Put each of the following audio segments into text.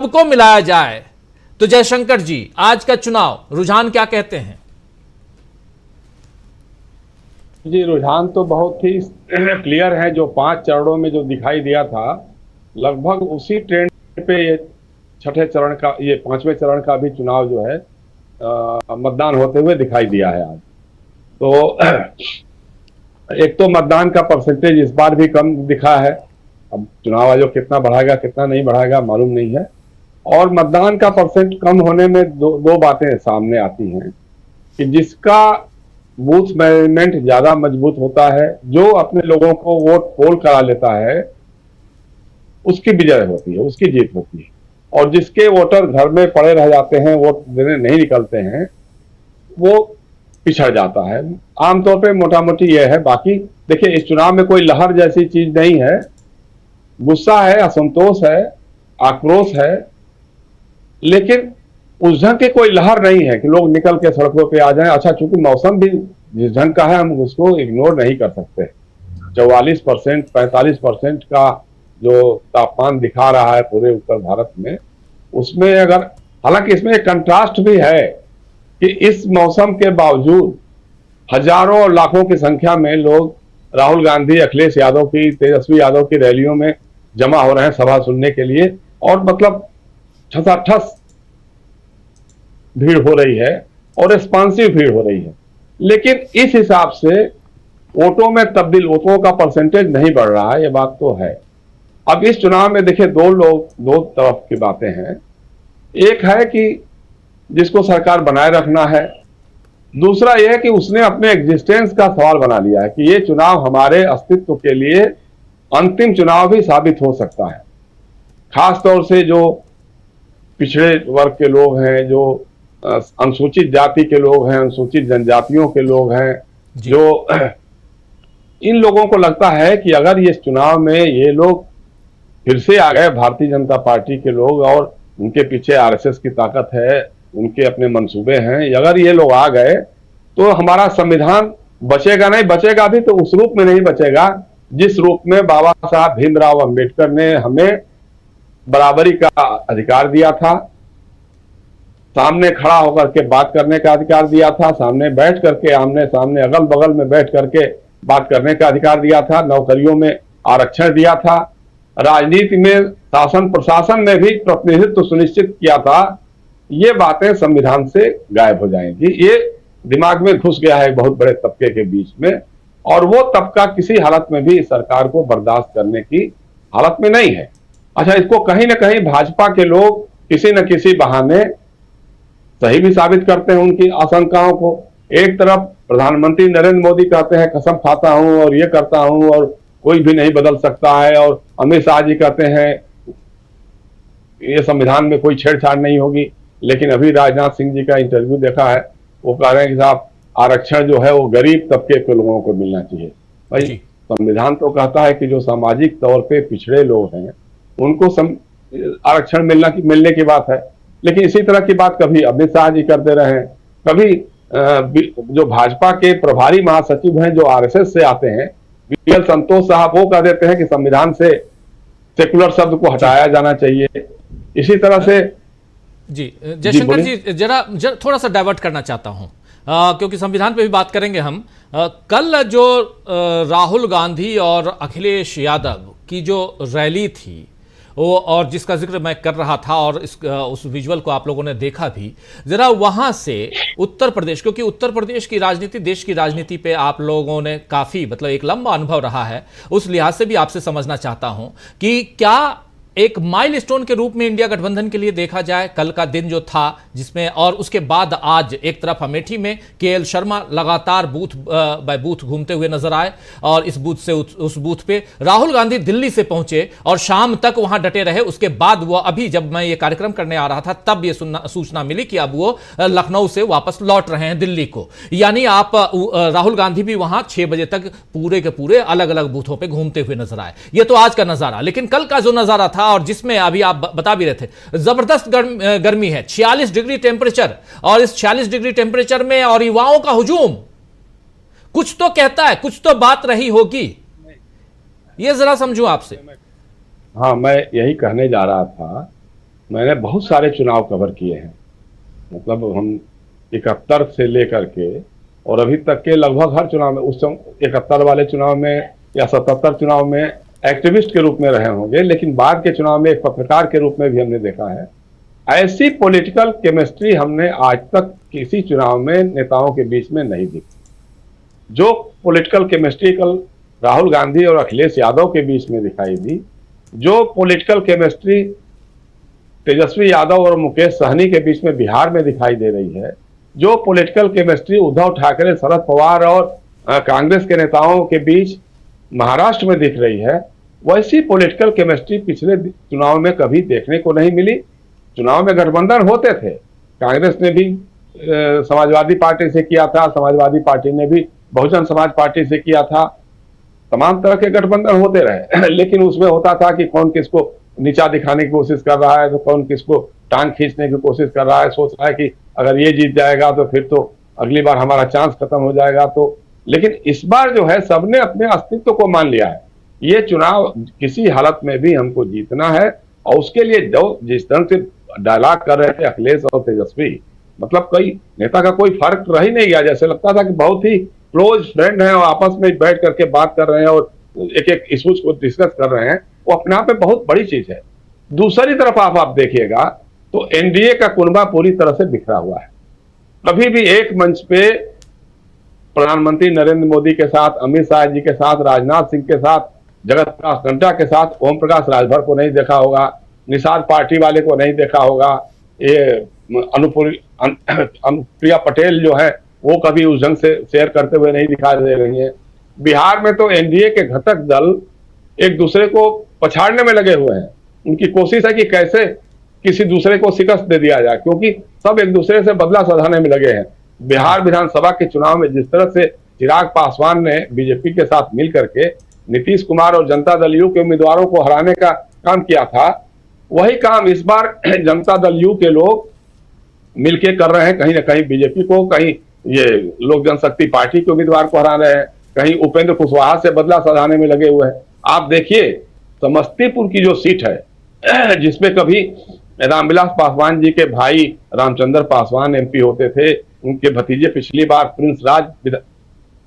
सबको मिलाया जाए तो जयशंकर जी, आज का चुनाव रुझान क्या कहते हैं? जी, रुझान तो बहुत ही क्लियर है। जो 5 चरणों में जो दिखाई दिया था, लगभग उसी ट्रेंड पे ये छठे चरण का, ये 5वें चरण का भी चुनाव जो है मतदान होते हुए दिखाई दिया है आज। तो एक तो मतदान का परसेंटेज इस बार भी कम दिखा है। अब चुनाव आयोग कितना बढ़ाएगा कितना नहीं बढ़ाएगा मालूम नहीं है। और मतदान का परसेंट कम होने में दो बातें सामने आती हैं कि जिसका बूथ मैनेजमेंट ज्यादा मजबूत होता है, जो अपने लोगों को वोट पोल करा लेता है, उसकी विजय होती है, उसकी जीत होती है। और जिसके वोटर घर में पड़े रह जाते हैं, वोट देने नहीं निकलते हैं, वो पिछड़ जाता है। आमतौर पे मोटा मोटी यह है। बाकी देखिए, इस चुनाव में कोई लहर जैसी चीज नहीं है। गुस्सा है, असंतोष है, आक्रोश है, लेकिन उस ढंग की कोई लहर नहीं है कि लोग निकल के सड़कों पे आ जाएं। अच्छा, चूंकि मौसम भी जिस ढंग का है, हम उसको इग्नोर नहीं कर सकते। 44% 45% का जो तापमान दिखा रहा है पूरे उत्तर भारत में, उसमें अगर, हालांकि इसमें एक कंट्रास्ट भी है कि इस मौसम के बावजूद हजारों और लाखों की संख्या में लोग राहुल गांधी, अखिलेश यादव की, तेजस्वी यादव की रैलियों में जमा हो रहे हैं सभा सुनने के लिए। और मतलब ठसाठस भीड़ हो रही है और रेस्पॉन्सिव भीड़ हो रही है। लेकिन इस हिसाब से वोटों में तब्दील, वोटों का परसेंटेज नहीं बढ़ रहा है, ये बात तो है। अब इस चुनाव में देखिए, दो तरफ की बातें हैं। एक है कि जिसको सरकार बनाए रखना है, दूसरा यह है कि उसने अपने एग्जिस्टेंस का सवाल बना लिया है कि ये चुनाव हमारे अस्तित्व के लिए अंतिम चुनाव भी साबित हो सकता है। खासतौर से जो पिछड़े वर्ग के लोग हैं, जो अनुसूचित जाति के लोग हैं, अनुसूचित जनजातियों के लोग हैं, जो इन लोगों को लगता है कि अगर ये चुनाव में ये लोग फिर से आ गए, भारतीय जनता पार्टी के लोग, और उनके पीछे आरएसएस की ताकत है, उनके अपने मंसूबे हैं, अगर ये लोग आ गए तो हमारा संविधान बचेगा नहीं, बचेगा भी तो उस रूप में नहीं बचेगा जिस रूप में बाबा साहब भीमराव अंबेडकर ने हमें बराबरी का अधिकार दिया था, सामने खड़ा होकर के बात करने का अधिकार दिया था, सामने बैठ करके, आमने सामने अगल बगल में बैठ करके बात करने का अधिकार दिया था, नौकरियों में आरक्षण दिया था, राजनीति में, शासन प्रशासन में भी प्रतिनिधित्व सुनिश्चित किया था। ये बातें संविधान से गायब हो जाएंगी। ये दिमाग में घुस गया है बहुत बड़े तबके के बीच में, और वो तबका किसी हालत में भी सरकार को बर्दाश्त करने की हालत में नहीं है। अच्छा, इसको कहीं ना कहीं भाजपा के लोग किसी न किसी बहाने सही भी साबित करते हैं उनकी आशंकाओं को। एक तरफ प्रधानमंत्री नरेंद्र मोदी कहते हैं कसम खाता हूं और ये करता हूं और कोई भी नहीं बदल सकता है, और अमित शाह जी कहते हैं ये संविधान में कोई छेड़छाड़ नहीं होगी। लेकिन अभी राजनाथ सिंह जी का इंटरव्यू देखा है, वो कह रहे हैं कि साहब आरक्षण जो है वो गरीब तबके के लोगों को मिलना चाहिए। भाई, संविधान तो कहता है कि जो सामाजिक तौर पे पिछड़े लोग हैं उनको आरक्षण मिलने की बात है। लेकिन इसी तरह की बात कभी अमित शाह जी करते रहे हैं, कभी जो भाजपा के प्रभारी महासचिव हैं जो आरएसएस से आते हैं, बीएल संतोष साहब, वो कह देते हैं कि संविधान से सेकुलर शब्द को हटाया जाना चाहिए। इसी तरह से जी जयशंकर जी, जरा थोड़ा सा डाइवर्ट करना चाहता हूं, क्योंकि संविधान पे भी बात करेंगे हम। कल जो राहुल गांधी और अखिलेश यादव की जो रैली थी वो, और जिसका जिक्र मैं कर रहा था, और उस विजुअल को आप लोगों ने देखा भी, जरा वहां से उत्तर प्रदेश, क्योंकि उत्तर प्रदेश की राजनीति देश की राजनीति पे आप लोगों ने काफी, मतलब एक लंबा अनुभव रहा है, उस लिहाज से भी आपसे समझना चाहता हूं कि क्या एक माइलस्टोन के रूप में इंडिया गठबंधन के लिए देखा जाए कल का दिन जो था, जिसमें, और उसके बाद आज एक तरफ अमेठी में केएल शर्मा लगातार बूथ बाय बूथ घूमते हुए नजर आए, और इस बूथ से उस बूथ पे राहुल गांधी दिल्ली से पहुंचे और शाम तक वहां डटे रहे। उसके बाद वो, अभी जब मैं ये कार्यक्रम करने आ रहा था तब ये सूचना मिली कि अब वो लखनऊ से वापस लौट रहे हैं दिल्ली को। यानी आप राहुल गांधी भी वहां 6 बजे तक पूरे के पूरे अलग अलग बूथों पर घूमते हुए नजर आए। ये तो आज का नजारा, लेकिन कल का जो नजारा था, और जिसमें अभी आप बता भी रहे थे, जबरदस्त गर्मी है, 46 डिग्री टेम्परेचर, और इस 46 डिग्री टेम्परेचर में और युवाओं का हुजूम, कुछ तो कहता है, कुछ तो बात रही होगी, ये जरा समझो आपसे। हाँ, मैं यही कहने जा रहा था मैंने बहुत सारे चुनाव कवर किए हैं। मतलब हम 71 से लेकर के और अभी तक के लगभग हर चुनाव में, उस समय 71 वाले चुनाव में या 77 चुनाव में एक्टिविस्ट के रूप में रहे होंगे, लेकिन बाद के चुनाव में एक पत्रकार के रूप में भी हमने देखा है। ऐसी पॉलिटिकल केमिस्ट्री हमने आज तक किसी चुनाव में नेताओं के बीच में नहीं देखी। जो पॉलिटिकल केमिस्ट्री कल राहुल गांधी और अखिलेश यादव के बीच में दिखाई दी, जो पॉलिटिकल केमिस्ट्री तेजस्वी यादव और मुकेश सहनी के बीच में बिहार में दिखाई दे रही है, जो पॉलिटिकल केमिस्ट्री उद्धव ठाकरे, शरद पवार और कांग्रेस के नेताओं के बीच महाराष्ट्र में दिख रही है, वैसी पॉलिटिकल केमिस्ट्री पिछले चुनाव में कभी देखने को नहीं मिली। चुनाव में गठबंधन होते थे, कांग्रेस ने भी समाजवादी पार्टी से किया था, समाजवादी पार्टी ने भी बहुजन समाज पार्टी से किया था, तमाम तरह के गठबंधन होते रहे लेकिन उसमें होता था कि कौन किसको नीचा दिखाने की कोशिश कर रहा है, तो कौन किसको टांग खींचने की कोशिश कर रहा है, सोच रहा है कि अगर ये जीत जाएगा तो फिर तो अगली बार हमारा चांस खत्म हो जाएगा। तो लेकिन इस बार जो है सबने अपने अस्तित्व को मान लिया है। ये चुनाव किसी हालत में भी हमको जीतना है और उसके लिए जो जिस तरह से डायलॉग कर रहे थे अखिलेश और तेजस्वी, मतलब कोई नेता का कोई फर्क रह ही नहीं गया। जैसे लगता था कि बहुत ही क्लोज फ्रेंड हैं और आपस में बैठ करके बात कर रहे हैं और एक एक इश्यूज को डिस्कस कर रहे हैं, वो अपने आप में बहुत बड़ी चीज है। दूसरी तरफ आप देखिएगा तो एनडीए का कुनबा पूरी तरह से बिखरा हुआ है। कभी भी एक मंच पे प्रधानमंत्री नरेंद्र मोदी के साथ, अमित शाह जी के साथ, राजनाथ सिंह के साथ, जगत प्रकाश नड्डा के साथ, ओम प्रकाश राजभर को नहीं देखा होगा, निषाद पार्टी वाले को नहीं देखा होगा, ये अनुप्रिया पटेल जो है वो कभी उस ढंग से शेयर करते हुए नहीं दिखाई दे रही है। बिहार में तो एनडीए के घटक दल एक दूसरे को पछाड़ने में लगे हुए हैं। उनकी कोशिश है कि कैसे किसी दूसरे को शिकस्त दे दिया जाए, क्योंकि सब एक दूसरे से बदला सधाने में लगे हैं। बिहार विधानसभा के चुनाव में जिस तरह से चिराग पासवान ने बीजेपी के साथ मिल करके नीतीश कुमार और जनता दल यू के उम्मीदवारों को हराने का काम किया था, वही काम इस बार जनता दल यू के लोग मिलके कर रहे हैं। कहीं ना कहीं बीजेपी को, कहीं ये लोक जनशक्ति पार्टी के उम्मीदवार को हरा रहे हैं, कहीं उपेंद्र कुशवाहा से बदला सधाने में लगे हुए हैं। आप देखिए समस्तीपुर की जो सीट है जिसमें कभी रामविलास पासवान जी के भाई रामचंद्र पासवान एमपी होते थे, उनके भतीजे पिछली बार प्रिंस राज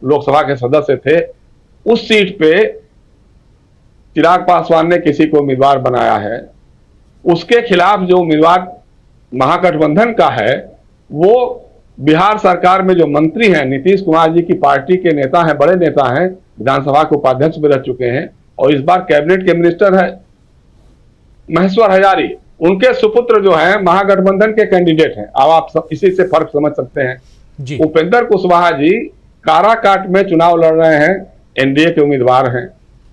लोकसभा के सदस्य थे, उस सीट पे चिराग पासवान ने किसी को उम्मीदवार बनाया है। उसके खिलाफ जो उम्मीदवार महागठबंधन का है वो बिहार सरकार में जो मंत्री हैं, नीतीश कुमार जी की पार्टी के नेता हैं, बड़े नेता हैं, विधानसभा के उपाध्यक्ष भी रह चुके हैं और इस बार कैबिनेट के मिनिस्टर है महेश्वर हजारी। उनके सुपुत्र जो हैं महागठबंधन के कैंडिडेट हैं। अब आप इसी से फर्क समझ सकते हैं जी। उपेंद्र कुशवाहा जी काराकाट में चुनाव लड़ रहे हैं, एनडीए के उम्मीदवार हैं।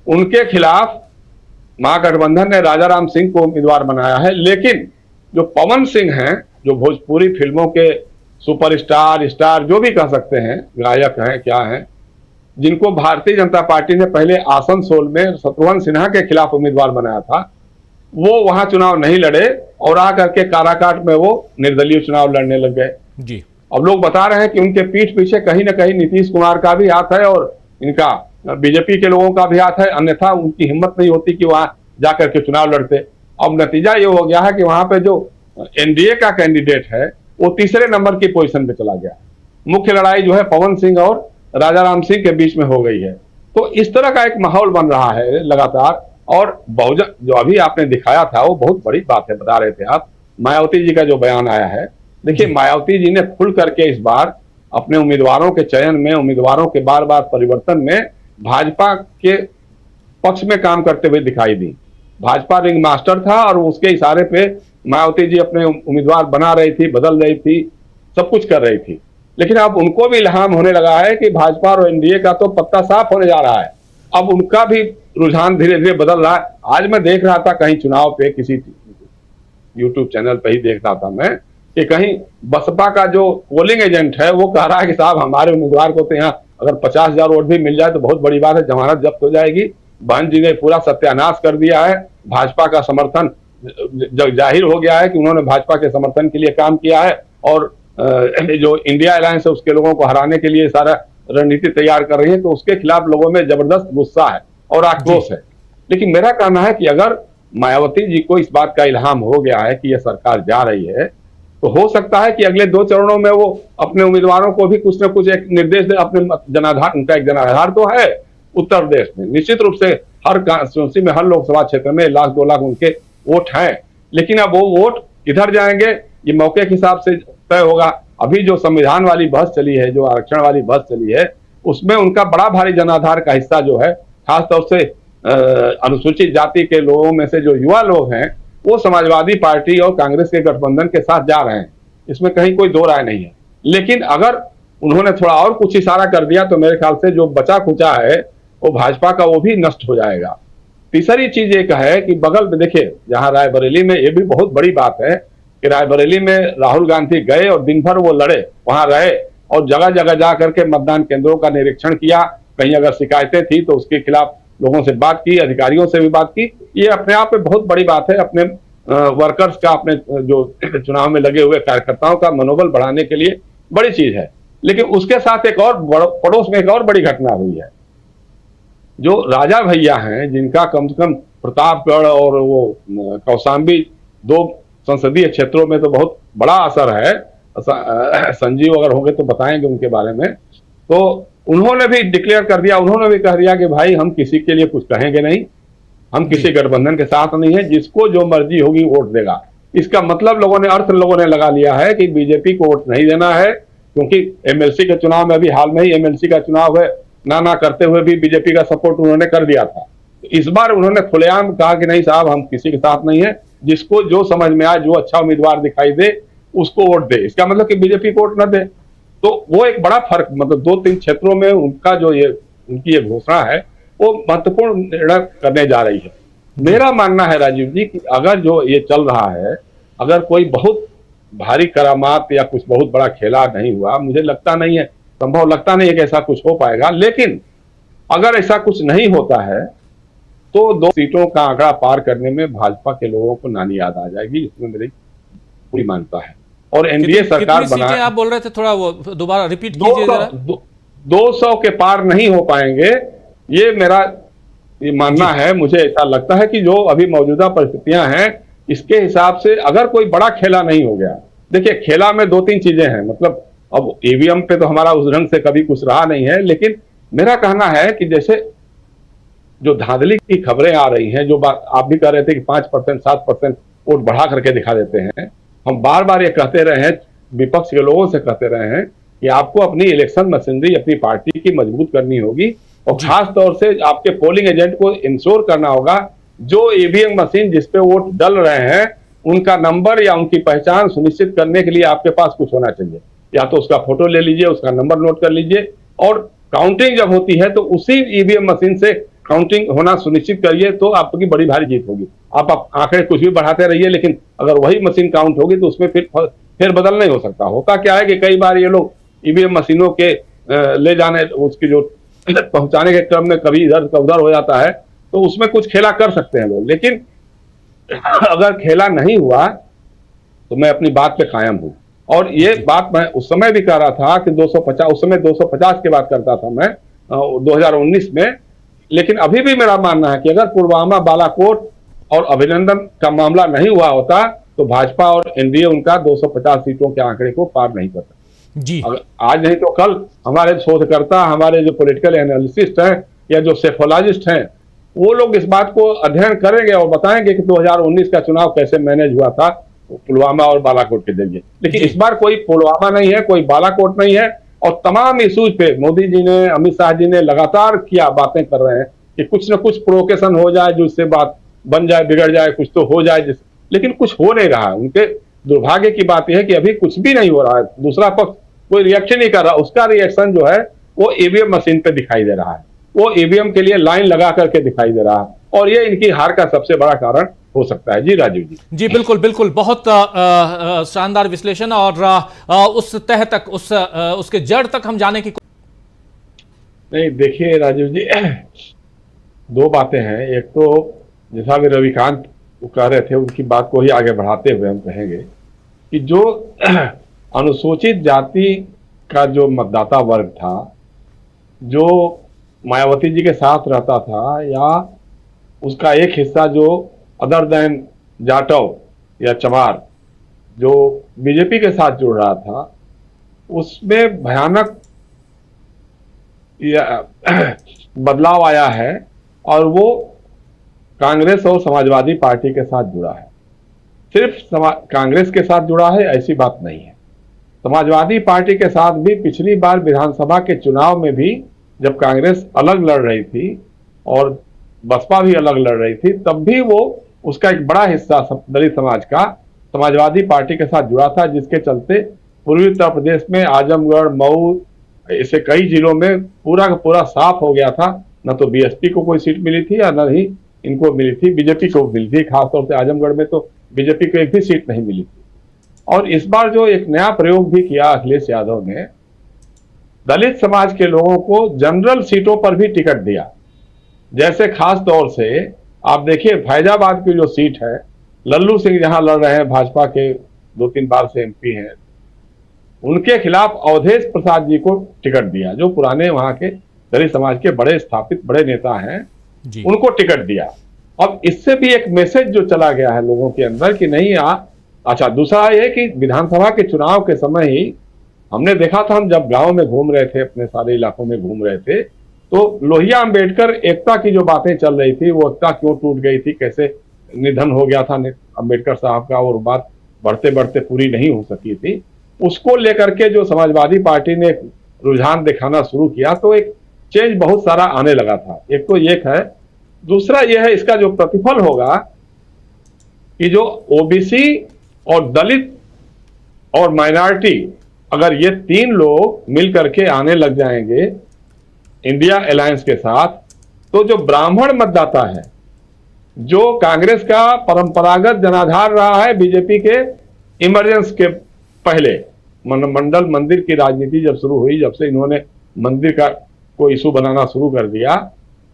उनके खिलाफ महागठबंधन ने राजा राम सिंह को उम्मीदवार बनाया है, लेकिन जो पवन सिंह हैं, जो भोजपुरी फिल्मों के सुपरस्टार, स्टार जो भी कह सकते हैं, गायक हैं, क्या हैं, जिनको भारतीय जनता पार्टी ने पहले आसनसोल में शत्रुघ्न सिन्हा के खिलाफ उम्मीदवार बनाया था, वो वहां चुनाव नहीं लड़े और आकर के काराकाट में वो निर्दलीय चुनाव लड़ने लग गए जी। अब लोग बता रहे हैं कि उनके पीठ पीछे कहीं ना कहीं नीतीश कुमार का भी हाथ है और इनका बीजेपी के लोगों का भी हाथ है, अन्यथा उनकी हिम्मत नहीं होती कि वहां जाकर के चुनाव लड़ते। अब नतीजा ये हो गया है कि वहां पे जो एनडीए का कैंडिडेट है वो तीसरे नंबर की पोजीशन पे चला गया। मुख्य लड़ाई जो है पवन सिंह और राजा राम सिंह के बीच में हो गई है। तो इस तरह का एक माहौल बन रहा है लगातार। और बहुजन जो अभी आपने दिखाया था वो बहुत बड़ी बात है, बता रहे थे आप, मायावती जी का जो बयान आया है। देखिए मायावती जी ने खुल करके इस बार अपने उम्मीदवारों के चयन में, उम्मीदवारों के बार बार परिवर्तन में भाजपा के पक्ष में काम करते हुए दिखाई दी। भाजपा रिंग मास्टर था और उसके इशारे पे मायावती जी अपने उम्मीदवार बना रही थी, बदल रही थी, सब कुछ कर रही थी। लेकिन अब उनको भी इल्हाम होने लगा है कि भाजपा और एनडीए का तो पत्ता साफ होने जा रहा है। अब उनका भी रुझान धीरे धीरे बदल रहा है। आज मैं देख रहा था कहीं चुनाव पे, किसी यूट्यूब चैनल पे ही देख रहा था मैं, कि कहीं बसपा का जो पोलिंग एजेंट है वो कह रहा है कि साहब हमारे उम्मीदवार को तो यहाँ अगर 50,000 वोट भी मिल जाए तो बहुत बड़ी बात है, जमानत जब्त हो जाएगी। बहन जी ने पूरा सत्यानाश कर दिया है। भाजपा का समर्थन जाहिर हो गया है कि उन्होंने भाजपा के समर्थन के लिए काम किया है और जो इंडिया अलायंस है उसके लोगों को हराने के लिए सारा रणनीति तैयार कर रही है। तो उसके खिलाफ लोगों में जबरदस्त गुस्सा है और आक्रोश है। लेकिन मेरा कहना है कि अगर मायावती जी को इस बात का इल्हाम हो गया है कि यह सरकार जा रही है, तो हो सकता है कि अगले 2 चरणों में वो अपने उम्मीदवारों को भी कुछ न कुछ एक निर्देश दे। अपने जनाधार, उनका एक जनाधार तो है उत्तर प्रदेश में, निश्चित रूप से हर कॉन्स्टिट्यूंसी में, हर लोकसभा क्षेत्र में 1 लाख 2 लाख उनके वोट हैं, लेकिन अब वो वोट किधर जाएंगे ये मौके के हिसाब से तय होगा। अभी जो संविधान वाली बहस चली है, जो आरक्षण वाली बहस चली है, उसमें उनका बड़ा भारी जनाधार का हिस्सा जो है, खासतौर से अनुसूचित जाति के लोगों में से जो युवा लोग हैं, वो समाजवादी पार्टी और कांग्रेस के गठबंधन के साथ जा रहे हैं, इसमें कहीं कोई दो राय नहीं है। लेकिन अगर उन्होंने थोड़ा और कुछ इशारा कर दिया तो मेरे ख्याल से जो बचा खुचा है वो भाजपा का, वो भी नष्ट हो जाएगा। तीसरी चीज एक है कि बगल में देखिए, जहां रायबरेली में, ये भी बहुत बड़ी बात है कि रायबरेली में राहुल गांधी गए और दिन भर वो लड़े, वहां रहे और जगह जगह जा करके मतदान केंद्रों का निरीक्षण किया। कहीं अगर शिकायतें थी तो उसके खिलाफ लोगों से बात की, अधिकारियों से भी बात की। ये अपने आप में बहुत बड़ी बात है, अपने वर्कर्स का, अपने जो चुनाव में लगे हुए कार्यकर्ताओं का मनोबल बढ़ाने के लिए बड़ी चीज है। लेकिन उसके साथ एक और पड़ोस में एक और बड़ी घटना हुई है। जो राजा भैया हैं, जिनका कम से कम प्रतापगढ़ और वो कौशाम्बी 2 संसदीय क्षेत्रों में तो बहुत बड़ा असर है, संजीव अगर होंगे तो बताएंगे उनके बारे में, तो उन्होंने भी डिक्लेयर कर दिया, उन्होंने भी कह दिया कि भाई हम किसी के लिए कुछ कहेंगे नहीं, हम किसी गठबंधन के साथ नहीं है, जिसको जो मर्जी होगी वोट देगा। इसका मतलब लोगों ने लगा लिया है कि बीजेपी को वोट नहीं देना है, क्योंकि एमएलसी के चुनाव में, अभी हाल में ही एमएलसी का चुनाव है, ना करते हुए भी बीजेपी का सपोर्ट उन्होंने कर दिया था। इस बार उन्होंने खुलेआम कहा कि नहीं साहब, हम किसी के साथ नहीं है, जिसको जो समझ में आए, जो अच्छा उम्मीदवार दिखाई दे उसको वोट दे। इसका मतलब कि बीजेपी को वोट न दे। तो वो एक बड़ा फर्क, मतलब 2-3 क्षेत्रों में उनका जो ये उनकी ये घोषणा है वो महत्वपूर्ण निर्णय करने जा रही है। मेरा मानना है राजीव जी कि अगर जो ये चल रहा है, अगर कोई बहुत भारी करामात या कुछ बहुत बड़ा खेला नहीं हुआ, मुझे लगता नहीं है, संभव लगता नहीं है कि ऐसा कुछ हो पाएगा। लेकिन अगर ऐसा कुछ नहीं होता है तो 2 सीटों का आंकड़ा पार करने में भाजपा के लोगों को नानी याद आ जाएगी, इसमें मेरी पूरी मानता है। और एनडीए सरकार बना, आप बोल रहे थे, थोड़ा वो दोबारा रिपीट कीजिए जरा। 200 के पार नहीं हो पाएंगे, ये मेरा मानना है। मुझे ऐसा लगता है कि जो अभी मौजूदा परिस्थितियां हैं, इसके हिसाब से अगर कोई बड़ा खेला नहीं हो गया, देखिए खेला में 2-3 चीजें हैं, मतलब अब ईवीएम पे तो हमारा उस ढंग से कभी कुछ रहा नहीं है, लेकिन मेरा कहना है कि जैसे जो धांधली की खबरें आ रही हैं, जो बात आप भी कह रहे थे कि 5% 7% वोट बढ़ा करके दिखा देते हैं, हम बार बार ये कहते रहे हैं, विपक्ष के लोगों से कहते रहे हैं कि आपको अपनी इलेक्शन मशीनरी, अपनी पार्टी की मजबूत करनी होगी और खास तौर से आपके पोलिंग एजेंट को इंश्योर करना होगा जो ईवीएम मशीन जिसपे वोट डल रहे हैं उनका नंबर या उनकी पहचान सुनिश्चित करने के लिए आपके पास कुछ होना चाहिए। या तो उसका फोटो ले लीजिए, उसका नंबर नोट कर लीजिए, और काउंटिंग जब होती है तो उसी ईवीएम मशीन से काउंटिंग होना सुनिश्चित करिए, तो आपकी बड़ी भारी जीत होगी। आप आंकड़े कुछ भी बढ़ाते रहिए, लेकिन अगर वही मशीन काउंट होगी तो उसमें फिर बदल नहीं हो सकता। होता क्या है कि कई बार ये लोग ईवीएम मशीनों के ले जाने, उसकी जो पहुंचाने के क्रम में कभी इधर का उधर हो जाता है, तो उसमें कुछ खेला कर सकते हैं लोग। लेकिन अगर खेला नहीं हुआ तो मैं अपनी बात पे कायम हूं, और ये बात मैं उस समय भी कह रहा था कि 250, उस समय 250 की बात करता था मैं 2019 में। लेकिन अभी भी मेरा मानना है कि अगर पुलवामा, बालाकोट और अभिनंदन का मामला नहीं हुआ होता तो भाजपा और एनडीए उनका 250 सीटों के आंकड़े को पार नहीं कर सकता जी। आज नहीं तो कल हमारे शोधकर्ता, हमारे जो पॉलिटिकल एनालिसिस्ट हैं या जो सेफोलॉजिस्ट हैं, वो लोग इस बात को अध्ययन करेंगे और बताएंगे कि 2019 का चुनाव कैसे मैनेज हुआ था पुलवामा और बालाकोट के जरिए। लेकिन इस बार कोई पुलवामा नहीं है, कोई बालाकोट नहीं है, और तमाम इश्यूज पे मोदी जी ने, अमित शाह जी ने लगातार किया बातें कर रहे हैं कि कुछ न कुछ प्रोवोकेशन हो जाए, जिससे बात बन जाए, बिगड़ जाए, कुछ तो हो जाए लेकिन कुछ हो नहीं रहा है। उनके दुर्भाग्य की बात यह है कि अभी कुछ भी नहीं हो रहा है। दूसरा पक्ष कोई रिएक्शन नहीं कर रहा, उसका रिएक्शन जो है वो ईवीएम मशीन पे दिखाई दे रहा है, वो ईवीएम के लिए लाइन लगा करके दिखाई दे रहा है, और ये इनकी हार का सबसे बड़ा कारण हो सकता है। जी राजीव जी। जी बिल्कुल बिल्कुल, बहुत शानदार विश्लेषण, और उस तह तक, उसके जड़ तक हम जाने की नहीं। देखिए राजीव जी, 2 बातें हैं। एक तो जैसा भी रविकांत कह रहे थे, उनकी बात को ही आगे बढ़ाते हुए हम कहेंगे कि जो अनुसूचित जाति का जो मतदाता वर्ग था, जो मायावती जी के साथ रहता था, या उसका एक हिस्सा जो अदर देन जाटव या चमार जो बीजेपी के साथ जुड़ रहा था, उसमें भयानक बदलाव आया है और वो कांग्रेस और समाजवादी पार्टी के साथ जुड़ा है। सिर्फ कांग्रेस के साथ जुड़ा है ऐसी बात नहीं है, समाजवादी पार्टी के साथ भी पिछली बार विधानसभा के चुनाव में भी जब कांग्रेस अलग लड़ रही थी और बसपा भी अलग लड़ रही थी, तब भी वो उसका एक बड़ा हिस्सा दलित समाज का समाजवादी पार्टी के साथ जुड़ा था, जिसके चलते पूर्वी उत्तर प्रदेश में आजमगढ़, मऊ, ऐसे कई जिलों में पूरा का पूरा साफ हो गया था। न तो बीएसपी को कोई सीट मिली थी या न ही इनको मिली थी, बीजेपी को मिली थी। खासतौर से आजमगढ़ में तो बीजेपी को एक भी सीट नहीं मिली थी। और इस बार जो एक नया प्रयोग भी किया अखिलेश यादव ने, दलित समाज के लोगों को जनरल सीटों पर भी टिकट दिया। जैसे खास तौर से आप देखिए फैजाबाद की जो सीट है, लल्लू सिंह जहां लड़ रहे हैं, भाजपा के 2-3 बार से एमपी हैं, उनके खिलाफ अवधेश प्रसाद जी को टिकट दिया, जो पुराने वहां के दलित समाज के बड़े स्थापित बड़े नेता हैं, उनको टिकट दिया। अब इससे भी एक मैसेज जो चला गया है लोगों के अंदर कि नहीं अच्छा, दूसरा ये कि विधानसभा के चुनाव के समय ही हमने देखा था, हम जब गांव में घूम रहे थे, अपने सारे इलाकों में घूम रहे थे, तो लोहिया अंबेडकर एकता की जो बातें चल रही थी, वो एकता क्यों टूट गई थी, कैसे निधन हो गया था अंबेडकर साहब का और बात बढ़ते बढ़ते पूरी नहीं हो सकी थी, उसको लेकर के जो समाजवादी पार्टी ने रुझान दिखाना शुरू किया, तो एक चेंज बहुत सारा आने लगा था। एक तो ये है, दूसरा यह है इसका जो प्रतिफल होगा कि जो ओबीसी और दलित और माइनॉरिटी, अगर ये 3 लोग मिल करके आने लग जाएंगे इंडिया अलायंस के साथ, तो जो ब्राह्मण मतदाता है, जो कांग्रेस का परंपरागत जनाधार रहा है बीजेपी के इमरजेंस के पहले, मंडल मंदिर की राजनीति जब शुरू हुई, जब से इन्होंने मंदिर का को इशू बनाना शुरू कर दिया,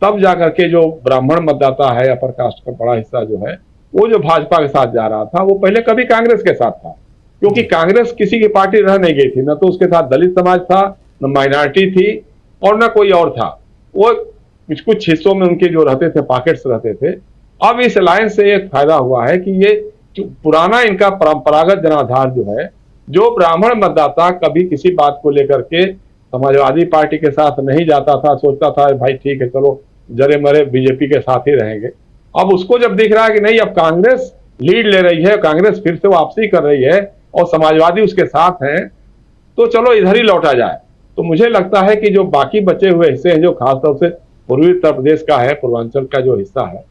तब जाकर के जो ब्राह्मण मतदाता है, अपर कास्ट का बड़ा हिस्सा जो है, वो जो भाजपा के साथ जा रहा था, वो पहले कभी कांग्रेस के साथ था, क्योंकि कांग्रेस किसी की पार्टी रह नहीं गई थी, न तो उसके साथ दलित समाज था, न माइनॉरिटी थी और न कोई और था। वो कुछ हिस्सों में उनके जो रहते थे, पॉकेट्स रहते थे। अब इस अलायंस से एक फायदा हुआ है कि ये पुराना इनका परंपरागत जनाधार जो है, जो ब्राह्मण मतदाता कभी किसी बात को लेकर के समाजवादी पार्टी के साथ नहीं जाता था, सोचता था भाई ठीक है चलो जरे मरे बीजेपी के साथ ही रहेंगे, अब उसको जब दिख रहा है कि नहीं, अब कांग्रेस लीड ले रही है, कांग्रेस फिर से वापसी कर रही है और समाजवादी उसके साथ हैं, तो चलो इधर ही लौटा जाए। तो मुझे लगता है कि जो बाकी बचे हुए हिस्से हैं, जो खासतौर से पूर्वी उत्तर प्रदेश का है, पूर्वांचल का जो हिस्सा है,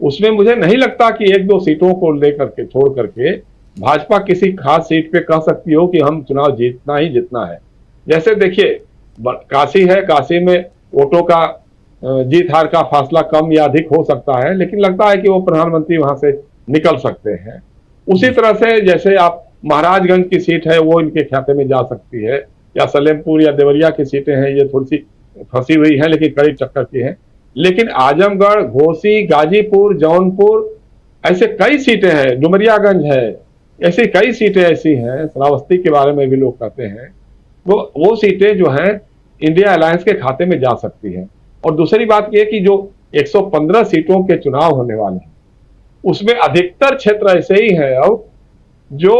उसमें मुझे नहीं लगता कि 1-2 सीटों को लेकर के छोड़ करके भाजपा किसी खास सीट पे कह सकती हो कि हम चुनाव जीतना ही जीतना है। जैसे देखिए काशी है, काशी में वोटों का जीत हार का फासला कम या अधिक हो सकता है, लेकिन लगता है कि वो प्रधानमंत्री वहां से निकल सकते हैं। उसी तरह से जैसे आप महाराजगंज की सीट है, वो इनके खाते में जा सकती है, या सलेमपुर या देवरिया की सीटें हैं, ये थोड़ी सी फंसी हुई है लेकिन कड़ी टक्कर की है। लेकिन आजमगढ़, घोसी, गाजीपुर, जौनपुर, ऐसे कई सीटें हैं, डुमरियागंज है, ऐसी कई सीटें ऐसी हैं, श्रावस्ती के बारे में भी लोग कहते हैं, वो सीटें जो हैं इंडिया अलायंस के खाते में जा सकती हैं। और दूसरी बात यह कि जो 115 सीटों के चुनाव होने वाले हैं, उसमें अधिकतर क्षेत्र ऐसे ही हैं अब जो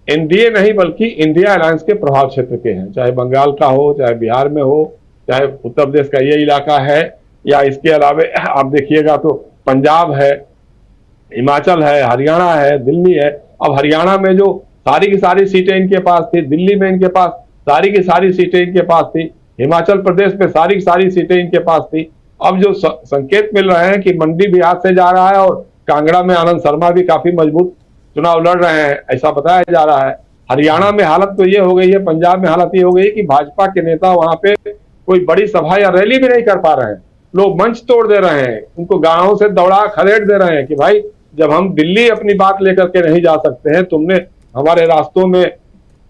एनडीए नहीं बल्कि इंडिया अलायंस के प्रभाव क्षेत्र के हैं, चाहे बंगाल का हो, चाहे बिहार में हो, चाहे उत्तर प्रदेश का ये इलाका है, या इसके अलावा आप देखिएगा तो पंजाब है, हिमाचल है, हरियाणा है, दिल्ली है। अब हरियाणा में जो सारी की सारी सीटें इनके पास थी, दिल्ली में इनके पास सारी की सारी सीटें इनके पास थी, हिमाचल प्रदेश में सारी की सारी सीटें इनके पास थी। अब जो संकेत मिल रहे हैं कि मंडी बिहार से जा रहा है और कांगड़ा में आनंद शर्मा भी काफी मजबूत चुनाव लड़ रहे हैं, ऐसा बताया जा रहा है। हरियाणा में हालत तो ये हो गई है, पंजाब में हालत ये हो गई है कि भाजपा के नेता वहां पे कोई बड़ी सभा या रैली भी नहीं कर पा रहे हैं, लोग मंच तोड़ दे रहे हैं, उनको गांवों से दौड़ा खदेड़ दे रहे हैं कि भाई जब हम दिल्ली अपनी बात लेकर के नहीं जा सकते हैं, तुमने हमारे रास्तों में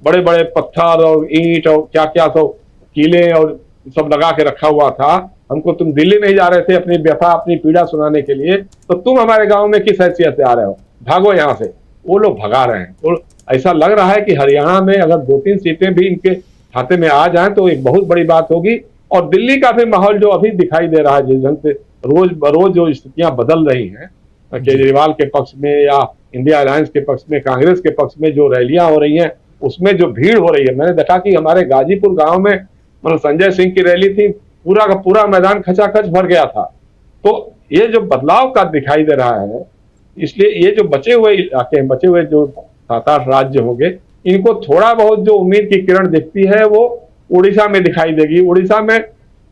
बड़े बड़े पत्थर और ईंट और क्या क्या सब कीले और सब लगा के रखा हुआ था, हमको तुम दिल्ली नहीं जा रहे थे अपनी व्यथा अपनी पीड़ा सुनाने के लिए, तो तुम हमारे गांव में किस हैसियत से आ रहे हो, भागो यहाँ से। वो लोग भगा रहे हैं। तो ऐसा लग रहा है कि हरियाणा में अगर 2-3 सीटें भी इनके खाते में आ जाएं तो एक बहुत बड़ी बात होगी। और दिल्ली का भी माहौल जो अभी दिखाई दे रहा है, जिस ढंग से रोज बरोज जो स्थितियां बदल रही हैं, केजरीवाल के पक्ष में या इंडिया अलायंस के पक्ष में, कांग्रेस के पक्ष में जो रैलियां हो रही हैं उसमें जो भीड़ हो रही है, मैंने देखा कि हमारे गाजीपुर गांव में मतलब संजय सिंह की रैली थी, पूरा का पूरा मैदान खचाखच भर गया था। तो ये जो बदलाव का दिखाई दे रहा है, इसलिए ये जो बचे हुए इलाके हैं, बचे हुए जो 7-8 राज्य होंगे, इनको थोड़ा बहुत जो उम्मीद की किरण दिखती है वो उड़ीसा में दिखाई देगी। उड़ीसा में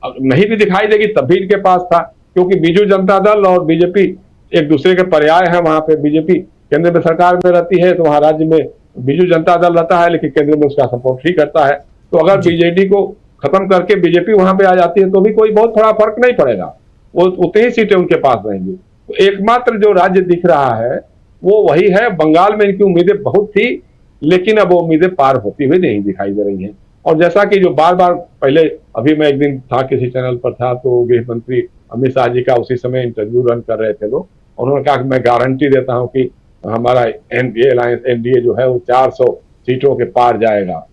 नहीं भी दिखाई देगी तब भी इनके पास था, क्योंकि बीजू जनता दल और बीजेपी एक दूसरे के पर्याय है। वहां पे बीजेपी केंद्र में सरकार में रहती है, तो वहां राज्य में बीजू जनता दल रहता है, लेकिन केंद्र में उसका सपोर्ट ही करता है। तो अगर बीजेडी को खत्म करके बीजेपी वहां पे आ जाती है तो भी कोई बहुत थोड़ा फर्क नहीं पड़ेगा, वो उतनी ही सीटें उनके पास रहेंगी। तो एकमात्र जो राज्य दिख रहा है वो वही है। बंगाल में इनकी उम्मीदें बहुत थी, लेकिन अब वो उम्मीदें पार होती हुई नहीं दिखाई दे रही हैं। और जैसा कि जो बार बार पहले, अभी मैं एक दिन था किसी चैनल पर था, तो गृह मंत्री अमित शाह जी का उसी समय इंटरव्यू रन कर रहे थे लोग, उन्होंने कहा कि मैं गारंटी देता हूं कि हमारा एनडीए अलायंस, एनडीए जो है वो 400 सीटों के पार जाएगा।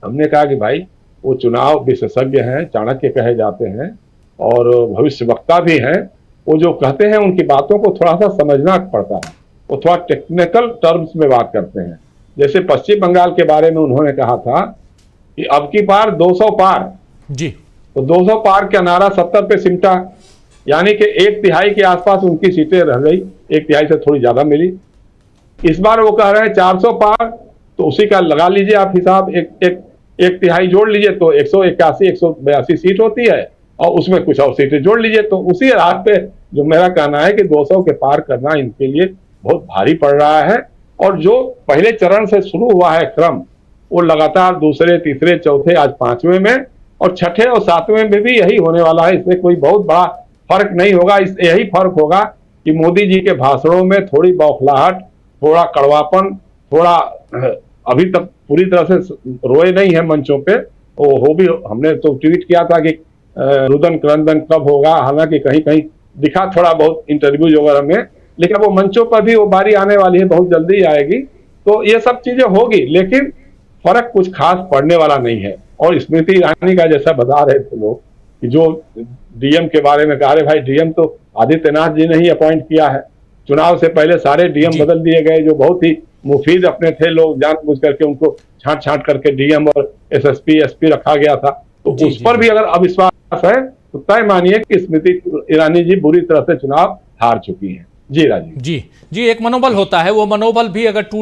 हमने कहा कि भाई वो चुनाव विशेषज्ञ हैं, चाणक्य कहे जाते हैं और भविष्य वक्ता भी हैं, वो जो कहते हैं उनकी बातों को थोड़ा सा समझना पड़ता है। वो थोड़ा टेक्निकल टर्म्स में बात करते हैं। जैसे पश्चिम बंगाल के बारे में उन्होंने कहा था कि अब की बार 200 पार जी, तो 200 पार का नारा 70 पे सिमटा, यानी कि 1/3 के आसपास उनकी सीटें रह गई, 1/3 से थोड़ी ज्यादा मिली। इस बार वो कह रहे हैं 400 पार, तो उसी का लगा लीजिए आप हिसाब, एक तिहाई जोड़ लीजिए तो 181 182 सीट होती है, और उसमें कुछ और सीटें जोड़ लीजिए तो उसी रात पे जो मेरा कहना है कि 200 के पार करना इनके लिए बहुत भारी पड़ रहा है। और जो पहले चरण से शुरू हुआ है क्रम, वो लगातार दूसरे, तीसरे, चौथे, आज 5वें में, और छठे और 7वें में भी यही होने वाला है। इसमें कोई बहुत बड़ा फर्क नहीं होगा। यही फर्क होगा कि मोदी जी के भाषणों में थोड़ी बौखलाहट, थोड़ा कड़वापन, थोड़ा अभी तक पूरी तरह से रोए नहीं है मंचों पे, वो भी हमने तो ट्वीट किया था कि रुदन क्रंदन कब होगा, हालांकि कहीं कहीं दिखा थोड़ा बहुत इंटरव्यूज वगैरह में, लेकिन वो मंचों पर भी वो बारी आने वाली है, बहुत जल्दी आएगी। तो ये सब चीजें होगी, लेकिन फर्क कुछ खास पड़ने वाला नहीं है। और स्मृति ईरानी का जैसा बता रहे थे लोग कि जो डीएम के बारे में कहा रहे, भाई डीएम तो आदित्यनाथ जी ने ही अपॉइंट किया है, चुनाव से पहले सारे डीएम बदल दिए गए जो बहुत ही मुफीद अपने थे, लोग जानबूझ करके उनको छांट छांट करके डीएम और एसएसपी एसपी रखा गया था। तो उस पर भी अगर अविश्वास है तो तय मानिए कि स्मृति ईरानी जी बुरी तरह से चुनाव हार चुकी हैं। जी राजीव जी, एक मनोबल होता है, वो मनोबल भी अगर टूट